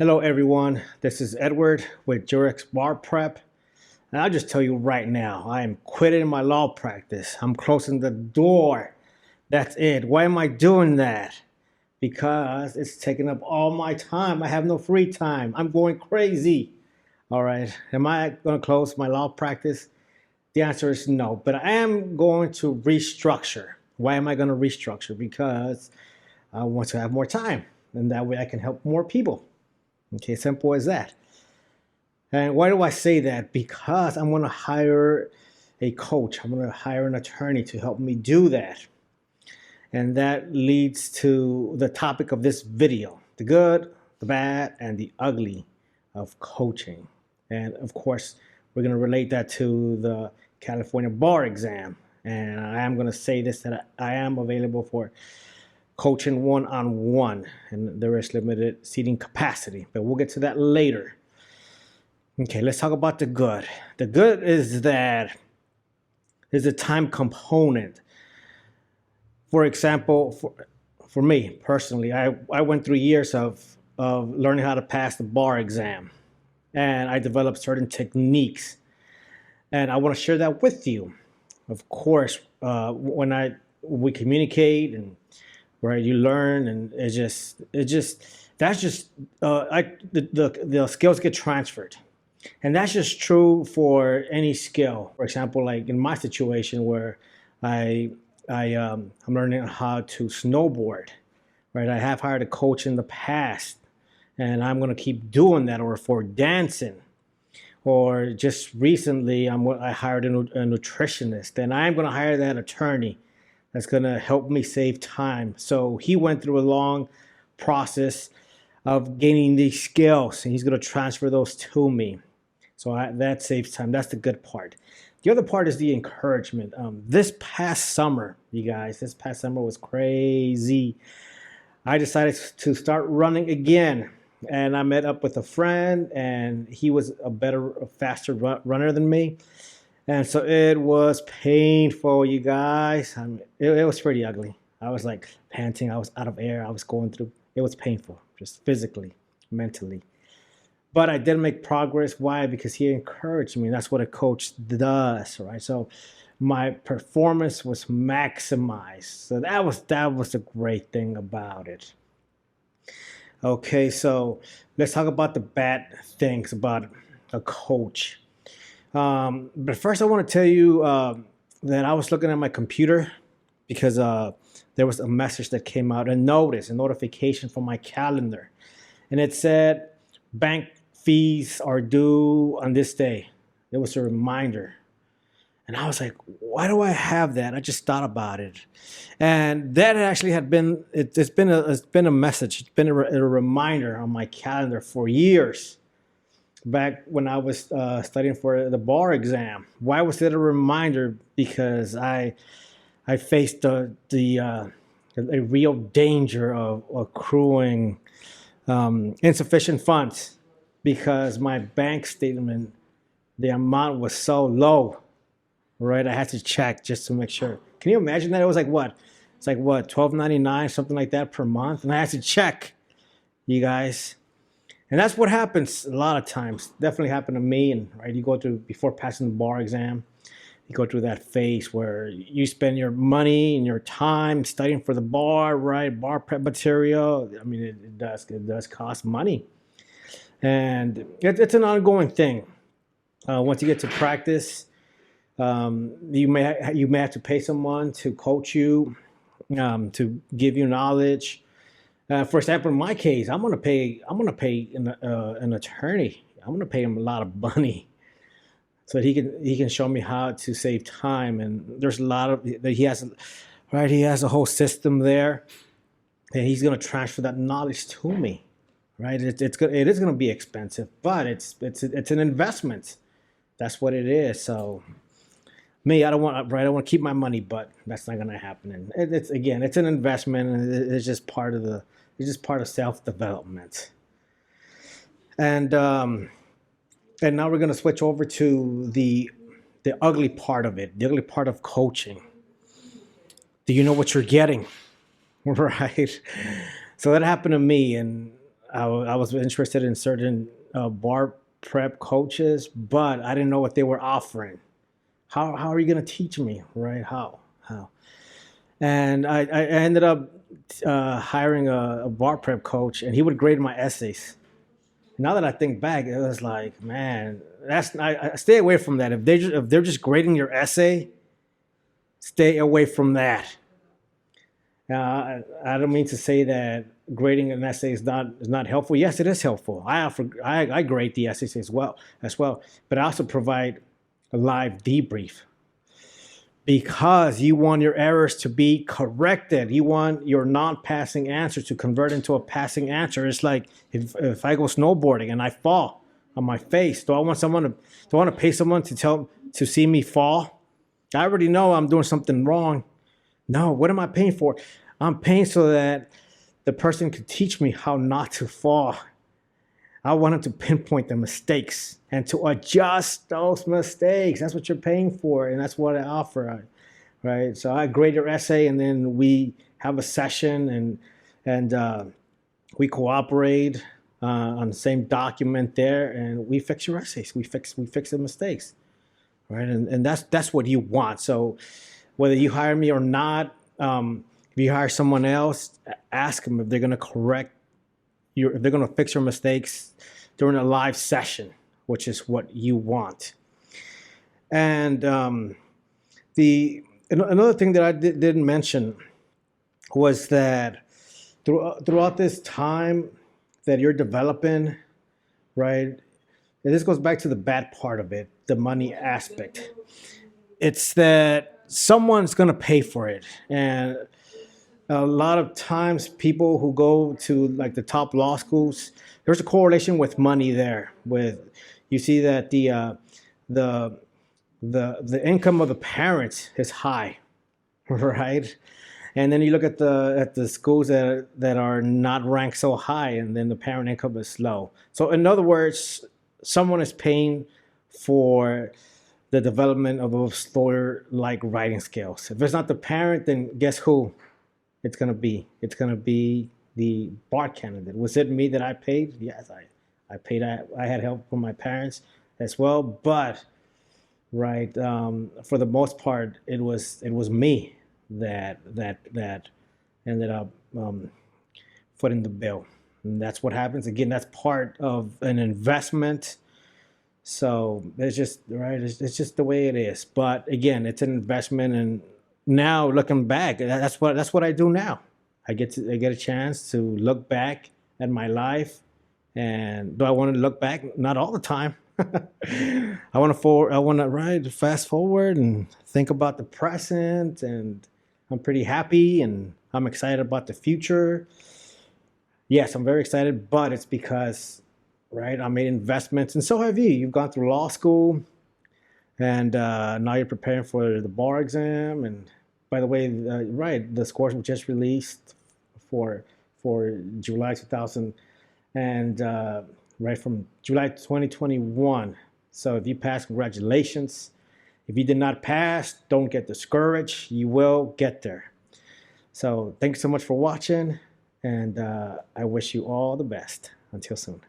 Hello, everyone. This is Edward with Jurex Bar Prep. And I'll just tell you right now, I am quitting my law practice. I'm closing the door. That's it. Why am I doing that? Because it's taking up all my time. I have no free time. I'm going crazy. All right. Am I going to close my law practice? The answer is no. But I am going to restructure. Why am I going to restructure? Because I want to have more time. And that way I can help more people. Okay, simple as that. And why do I say that? Because I'm going to hire a coach. I'm going to hire an attorney to help me do that. And that leads to the topic of this video: the good, the bad, and the ugly of coaching. And of course, we're going to relate that to the California bar exam. And I am going to say this, that I am available for coaching one-on-one, and there is limited seating capacity, but we'll get to that later. Okay, let's talk about the good. The good is that there's a time component. For example, for me personally, I went through years of learning how to pass the bar exam, and I developed certain techniques, and I want to share that with you. Of course, when we communicate and right, you learn, and the skills get transferred, and that's just true for any skill. For example, like in my situation where I'm learning how to snowboard, right? I have hired a coach in the past, and I'm going to keep doing that. Or for dancing, or just recently, I hired a nutritionist, and I'm going to hire that attorney that's going to help me save time. So he went through a long process of gaining these skills, and he's going to transfer those to me. So that saves time. That's the good part. The other part is the encouragement. This past summer, you guys, this past summer was crazy. I decided to start running again, and I met up with a friend, and he was a faster runner than me. And so it was painful, you guys. I mean, it was pretty ugly. I was like panting. I was out of air. I was going through. It was painful, just physically, mentally. But I did make progress. Why? Because he encouraged me. That's what a coach does, right? So my performance was maximized. So that was the great thing about it. Okay, so let's talk about the bad things about a coach. But first, I want to tell you that I was looking at my computer because there was a message that came out, a notification from my calendar. And it said, bank fees are due on this day. It was a reminder. And I was like, why do I have that? I just thought about it. And that actually had been, it's been a message. It's been a reminder on my calendar for years. Back when I was studying for the bar exam. Why was it a reminder? Because I faced a real danger of accruing insufficient funds, because my bank statement, the amount was so low, right? I had to check just to make sure. Can you imagine that? It was like what? It's like what, $12.99, something like that per month, and I had to check, you guys. And that's what happens a lot of times. Definitely happened to me. And right, you go through, before passing the bar exam, you go through that phase where you spend your money and your time studying for the bar, right? Bar prep material. I mean, it does cost money, and it's an ongoing thing. Once you get to practice, you may have to pay someone to coach you, to give you knowledge. For example, in my case, I'm gonna pay an attorney. I'm gonna pay him a lot of money so that he can show me how to save time. And there's a lot of that he has, right? He has a whole system there, and he's gonna transfer that knowledge to me, right? It is gonna be expensive, but it's an investment. That's what it is. So me, I don't want to keep my money, but that's not gonna happen. And it's an investment, and it's just part of self-development. And now we're going to switch over to the ugly part of it, the ugly part of coaching. Do you know what you're getting? Right? So that happened to me, and I was interested in certain bar prep coaches, but I didn't know what they were offering. How are you going to teach me, right? How? And I ended up hiring a bar prep coach, and he would grade my essays. Now that I think back, it was like, man, I stay away from that. If they're just grading your essay, stay away from that. I don't mean to say that grading an essay is not helpful. Yes, it is helpful. I grade the essays as well, but I also provide a live debrief because you want your errors to be corrected. You want your non-passing answer to convert into a passing answer. It's like if I go snowboarding and I fall on my face, do I want to pay someone to see me fall? I already know I'm doing something wrong. No, what am I paying for? I'm paying so that the person could teach me how not to fall. I wanted to pinpoint the mistakes and to adjust those mistakes. That's what you're paying for, and that's what I offer, right? So I grade your essay, and then we have a session, and we cooperate on the same document there, and we fix your essays. We fix the mistakes, right? And that's what you want. So whether you hire me or not, if you hire someone else, ask them if they're going to if they're going to fix your mistakes during a live session, which is what you want. And another thing that I didn't mention was that throughout this time that you're developing, right? And this goes back to the bad part of it, the money aspect. It's that someone's going to pay for it. And a lot of times people who go to like the top law schools, there's a correlation with money there. You see that the income of the parents is high, right? And then you look at the schools that are not ranked so high, and then the parent income is low. So in other words, someone is paying for the development of those lawyer-like writing skills. If it's not the parent, then guess who? It's gonna be the bar candidate. Was it me that I paid? Yes, I paid. I had help from my parents as well, but right, for the most part, it was me that ended up footing the bill, and that's what happens. Again, that's part of an investment. So it's just right. It's just the way it is. But again, it's an investment, and now looking back, that's what I do now. I get a chance to look back at my life, and do I want to look back? Not all the time. I want to fast forward and think about the present, and I'm pretty happy, and I'm excited about the future. Yes, I'm very excited, but it's because right, I made investments, and so have you. You've gone through law school, and now you're preparing for the bar exam. And by the way, right, the scores were just released for July 2000 and right from July 2021. So if you passed, congratulations. If you did not pass, don't get discouraged. You will get there. So thanks so much for watching, and I wish you all the best. Until soon.